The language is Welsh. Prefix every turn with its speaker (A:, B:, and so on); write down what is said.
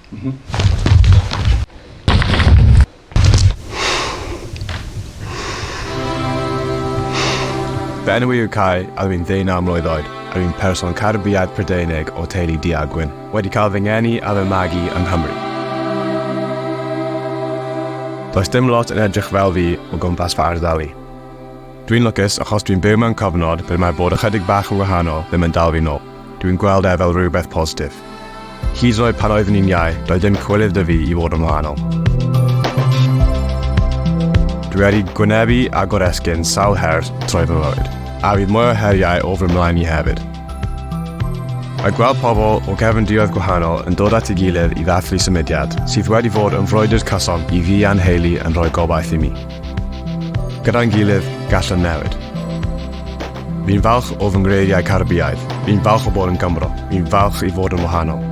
A: Fy enw yw Cai, a dwi'n 19 mlwydd oed, a dwi'n person Caribiaidd Prydeinig o teulu gwyn, wedi cael fy ngeni a fy magu yng Nghymru. Does dim lot yn edrych fel fi o gwmpas fy ardali. Dwi'n lwcus achos dwi'n byw mewn cyfnod ble mae bod ychydig bach yn wahanol ddim yn dal fi nôl. Dwi'n gweld fel rhywbeth positif. Hyd yn oed pan oeddwn i'n iau, doedd dim cwylydd dy fi i fod yn wahanol. Dwi wedi gwynebu a goresgyn sawl her trwy fy mywyd, a fydd mwy o heriau o fy mlaen i hefyd. Mae gweld pobl o gefndiroedd gwahanol yn dod at ei gilydd i ddathlu symudiad, sydd wedi fod yn frwydr cyson i fi a'n heulu yn rhoi gobaith i mi. Gyda'n gilydd, gall yn newid. Fi'n falch o fy ngreiriau Caribiaidd. Fi'n falch o bod yn Gymro. Fi'n falch i fod yn wahanol.